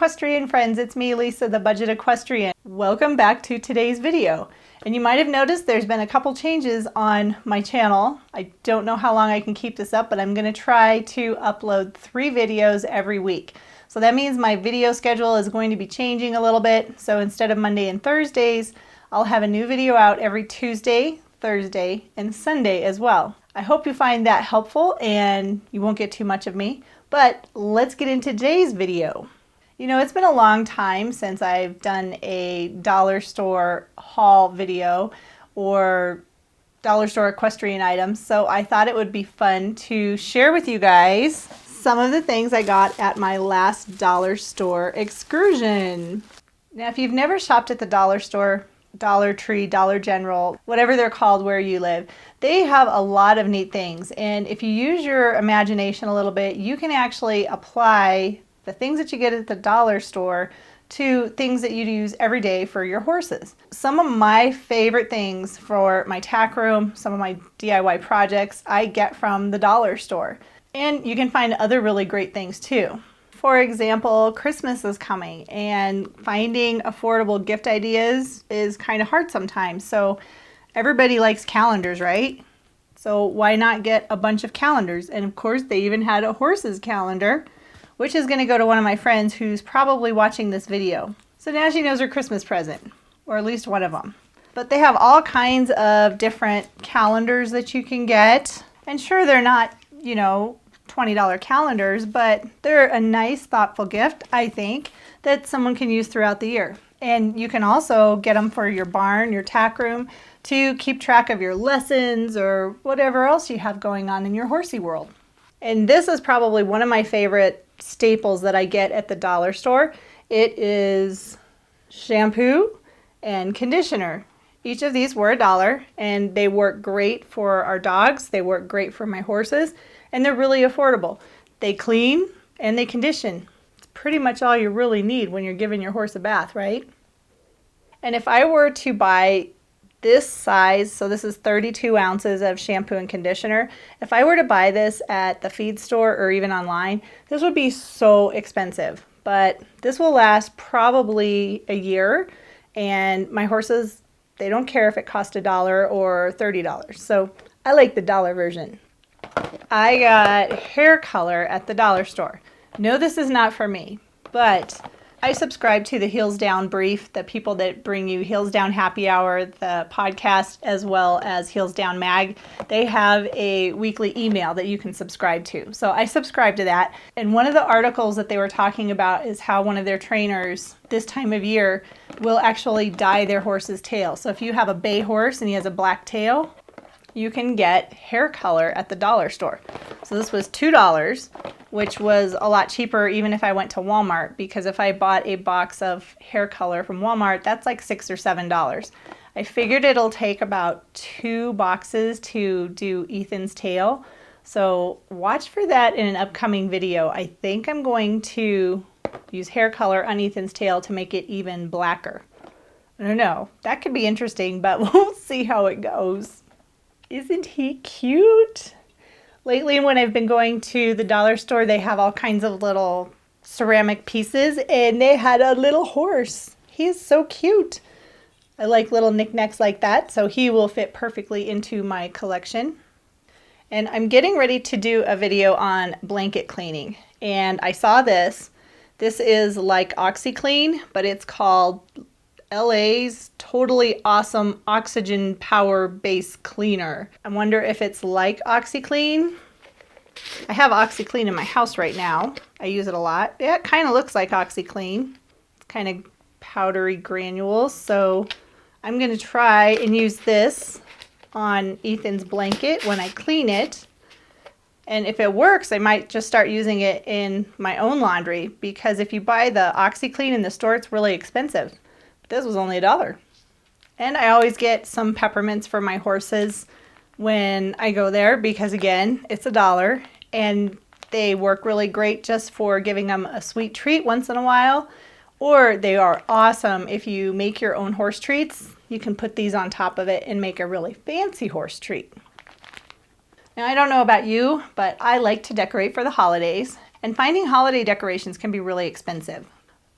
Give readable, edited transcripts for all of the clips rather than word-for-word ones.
equestrian friends, it's me, Lisa, the Budget Equestrian. Welcome back to today's video. And you might have noticed there's been a couple changes on my channel. I don't know how long I can keep this up, but I'm going to try to upload 3 videos every week. So that means my video schedule is going to be changing a little bit. So instead of Monday and Thursdays, I'll have a new video out every Tuesday, Thursday, and Sunday as well. I hope you find that helpful and you won't get too much of me. But let's get into today's video. You know, it's been a long time since I've done a dollar store haul video or dollar store equestrian items, so I thought it would be fun to share with you guys some of the things I got at my last dollar store excursion. Now, if you've never shopped at the dollar store, Dollar Tree, Dollar General, whatever they're called where you live, they have a lot of neat things. And if you use your imagination a little bit, you can actually apply the things that you get at the dollar store to things that you use every day for your horses. Some of my favorite things for my tack room, some of my DIY projects, I get from the dollar store. And you can find other really great things too. For example, Christmas is coming and finding affordable gift ideas is kind of hard sometimes. So everybody likes calendars, right? So why not get a bunch of calendars? And of course, they even had a horse's calendar, which is going to go to one of my friends who's probably watching this video. So now she knows her Christmas present, or at least one of them. But they have all kinds of different calendars that you can get. And sure, they're not, you know, $20 calendars, but they're a nice, thoughtful gift, I think, that someone can use throughout the year. And you can also get them for your barn, your tack room, to keep track of your lessons or whatever else you have going on in your horsey world. And this is probably one of my favorite staples that I get at the dollar store. It is shampoo and conditioner. Each of these were $1, and they work great for our dogs. They work great for my horses, and they're really affordable. They clean and they condition. It's pretty much all you really need when you're giving your horse a bath, right? And if I were to buy this size, so this is 32 ounces of shampoo and conditioner, if I were to buy this at the feed store or even online, this would be so expensive. But this will last probably a year, and my horses, they don't care if it costs $1 or $30. So I like the dollar version. I got hair color at the dollar store. No, this is not for me, but I subscribe to the Heels Down Brief, the people that bring you Heels Down Happy Hour, the podcast, as well as Heels Down Mag. They have a weekly email that you can subscribe to. So I subscribe to that. And one of the articles that they were talking about is how one of their trainers this time of year will actually dye their horse's tail. So if you have a bay horse and he has a black tail, you can get hair color at the dollar store. So this was $2, which was a lot cheaper even if I went to Walmart, because if I bought a box of hair color from Walmart, that's like $6 or $7. I figured it'll take about 2 boxes to do Ethan's tail. So watch for that in an upcoming video. I think I'm going to use hair color on Ethan's tail to make it even blacker. I don't know. That could be interesting, but we'll see how it goes. Isn't he cute? Lately, when I've been going to the dollar store, they have all kinds of little ceramic pieces, and they had a little horse. He is so cute. I like little knickknacks like that, so he will fit perfectly into my collection. And I'm getting ready to do a video on blanket cleaning, and I saw this. This is like OxiClean, but it's called LA's Totally Awesome Oxygen Power Base Cleaner. I wonder if it's like OxiClean. I have OxiClean in my house right now. I use it a lot. Yeah, it kind of looks like OxiClean. It's kind of powdery granules. So I'm going to try and use this on Ethan's blanket when I clean it. And if it works, I might just start using it in my own laundry, because if you buy the OxiClean in the store, it's really expensive. This was only $1. And I always get some peppermints for my horses when I go there, because again, it's $1 and they work really great just for giving them a sweet treat once in a while. Or they are awesome if you make your own horse treats. You can put these on top of it and make a really fancy horse treat. Now, I don't know about you, but I like to decorate for the holidays, and finding holiday decorations can be really expensive.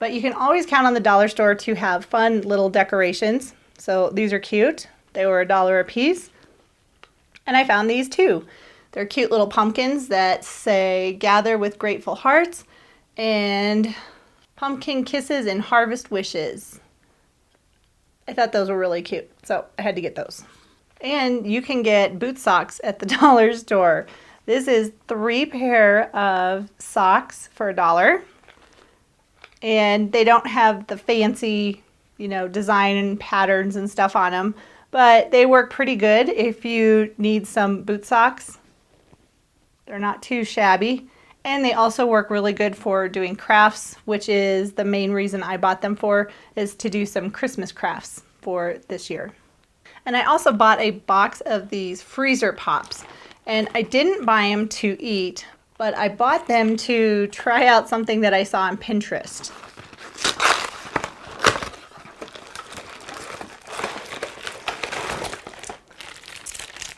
But you can always count on the dollar store to have fun little decorations. So these are cute. They were $1 a piece. And I found these too. They're cute little pumpkins that say gather with grateful hearts and pumpkin kisses and harvest wishes. I thought those were really cute, so I had to get those. And you can get boot socks at the dollar store. This is 3 pair of socks for $1. And they don't have the fancy, design and patterns and stuff on them, but they work pretty good if you need some boot socks. They're not too shabby. And they also work really good for doing crafts, which is the main reason I bought them for, is to do some Christmas crafts for this year. And I also bought a box of these freezer pops. And I didn't buy them to eat, but I bought them to try out something that I saw on Pinterest.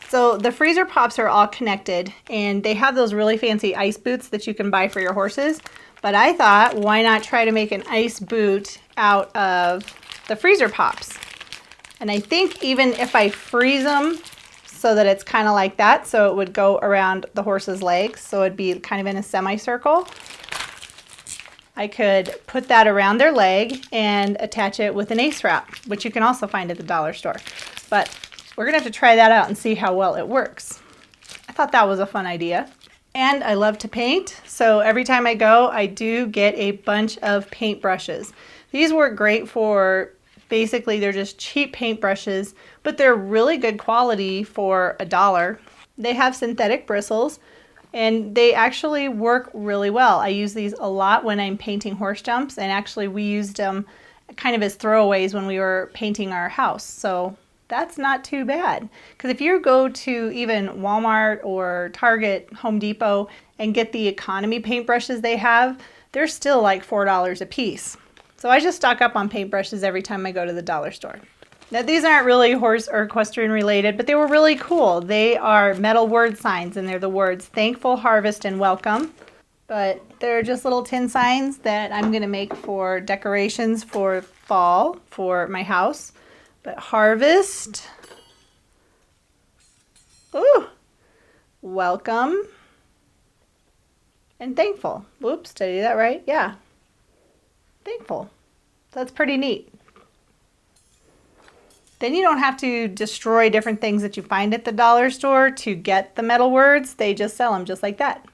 So the freezer pops are all connected, and they have those really fancy ice boots that you can buy for your horses. But I thought, why not try to make an ice boot out of the freezer pops? And I think even if I freeze them so that it's kind of like that, so it would go around the horse's legs, so it'd be kind of in a semicircle, I could put that around their leg and attach it with an ace wrap, which you can also find at the dollar store. But we're gonna have to try that out and see how well it works. I thought that was a fun idea. And I love to paint, so every time I go, I do get a bunch of paint brushes. These work great for, basically they're just cheap paint brushes, but they're really good quality for $1. They have synthetic bristles, and they actually work really well. I use these a lot when I'm painting horse jumps, and actually we used them kind of as throwaways when we were painting our house. So that's not too bad. Because if you go to even Walmart or Target, Home Depot, and get the economy paintbrushes they have, they're still like $4 a piece. So I just stock up on paintbrushes every time I go to the dollar store. Now these aren't really horse or equestrian related, but they were really cool. They are metal word signs, and they're the words thankful, harvest, and welcome. But they're just little tin signs that I'm gonna make for decorations for fall for my house. But harvest, ooh, welcome, and thankful. Whoops, did I do that right? Yeah, thankful. That's pretty neat. Then you don't have to destroy different things that you find at the dollar store to get the metal words. They just sell them just like that.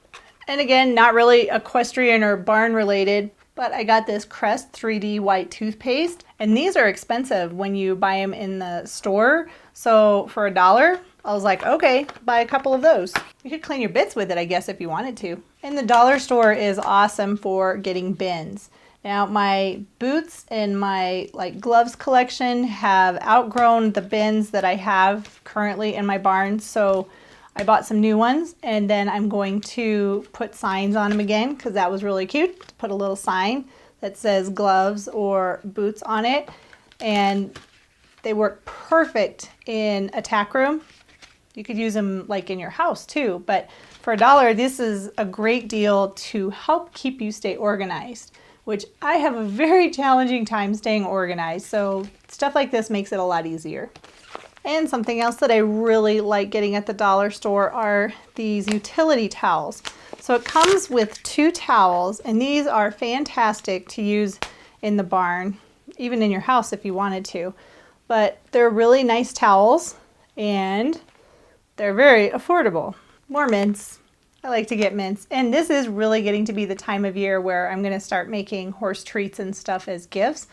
And again, not really equestrian or barn related, but I got this Crest 3D white toothpaste, and these are expensive when you buy them in the store. So for $1, I was like, okay, buy a couple of those. You could clean your bits with it, I guess, if you wanted to. And the dollar store is awesome for getting bins. Now my boots and my gloves collection have outgrown the bins that I have currently in my barn, so I bought some new ones, and then I'm going to put signs on them again because that was really cute. To put a little sign that says gloves or boots on it, and they work perfect in a tack room. You could use them like in your house too, but for $1, this is a great deal to help keep you stay organized, which I have a very challenging time staying organized, so stuff like this makes it a lot easier. And something else that I really like getting at the dollar store are these utility towels. So it comes with 2 towels, and these are fantastic to use in the barn, even in your house if you wanted to. But they're really nice towels, and they're very affordable. More mints. I like to get mints. And this is really getting to be the time of year where I'm going to start making horse treats and stuff as gifts.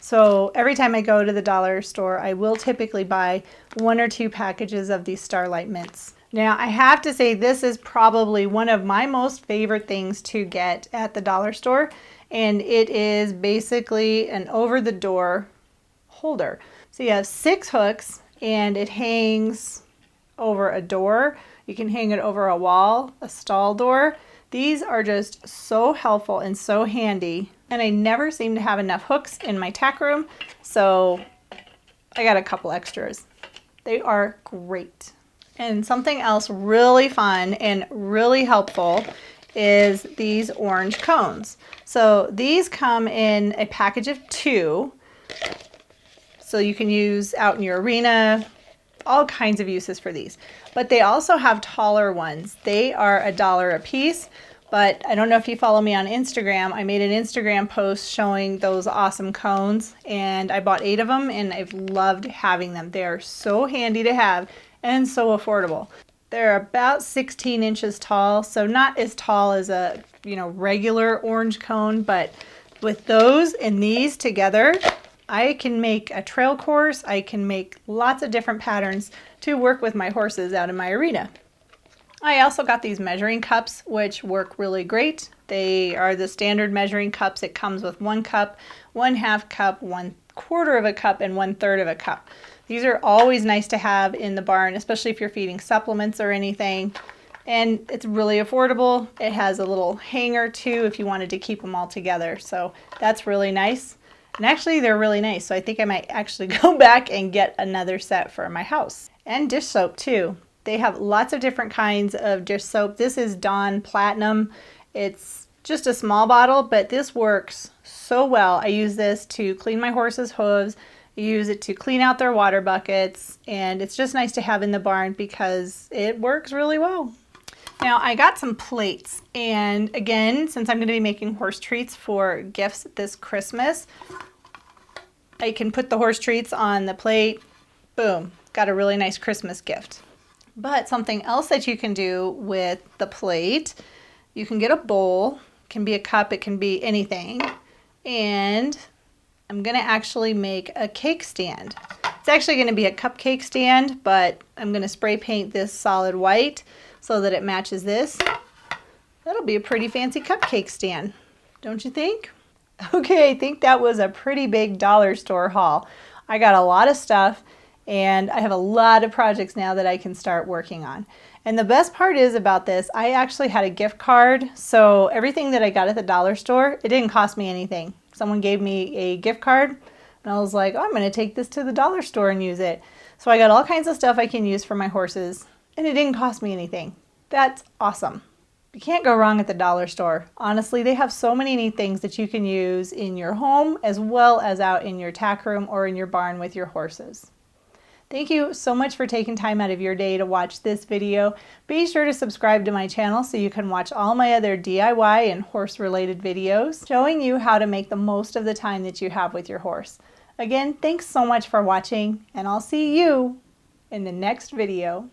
So every time I go to the dollar store, I will typically buy 1 or 2 packages of these Starlight mints. Now, I have to say this is probably one of my most favorite things to get at the dollar store, and it is basically an over-the-door holder. So you have 6 hooks, and it hangs over a door. You can hang it over a wall, a stall door. These are just so helpful and so handy, and I never seem to have enough hooks in my tack room, so I got a couple extras. They are great. And something else really fun and really helpful is these orange cones. So these come in a package of 2. So you can use out in your arena, all kinds of uses for these. But they also have taller ones. They are $1 a piece. But I don't know if you follow me on Instagram. I made an Instagram post showing those awesome cones, and I bought 8 of them, and I've loved having them. They are so handy to have and so affordable. They're about 16 inches tall, so not as tall as a regular orange cone, but with those and these together, I can make a trail course. I can make lots of different patterns to work with my horses out in my arena. I also got these measuring cups, which work really great. They are the standard measuring cups. It comes with 1 cup, 1/2 cup, 1/4 of a cup, and 1/3 of a cup. These are always nice to have in the barn, especially if you're feeding supplements or anything. And it's really affordable. It has a little hanger too if you wanted to keep them all together. So that's really nice. And actually they're really nice. So I think I might actually go back and get another set for my house. And dish soap too. They have lots of different kinds of dish soap. This is Dawn Platinum. It's just a small bottle, but this works so well. I use this to clean my horse's hooves. I use it to clean out their water buckets, and it's just nice to have in the barn because it works really well. Now I got some plates, and again, since I'm going to be making horse treats for gifts this Christmas, I can put the horse treats on the plate. Boom, got a really nice Christmas gift. But something else that you can do with the plate, you can get a bowl. It can be a cup, it can be anything. And I'm going to actually make a cake stand. It's actually going to be a cupcake stand, but I'm going to spray paint this solid white so that it matches this. That'll be a pretty fancy cupcake stand, don't you think? Okay, I think that was a pretty big dollar store haul. I got a lot of stuff, and I have a lot of projects now that I can start working on. And the best part is about this, I actually had a gift card, so everything that I got at the dollar store, it didn't cost me anything. Someone gave me a gift card, and I was like, oh, I'm going to take this to the dollar store and use it. So I got all kinds of stuff I can use for my horses, and it didn't cost me anything. That's awesome. You can't go wrong at the dollar store. Honestly, they have so many neat things that you can use in your home as well as out in your tack room or in your barn with your horses. Thank you so much for taking time out of your day to watch this video. Be sure to subscribe to my channel so you can watch all my other DIY and horse related videos showing you how to make the most of the time that you have with your horse. Again, thanks so much for watching, and I'll see you in the next video.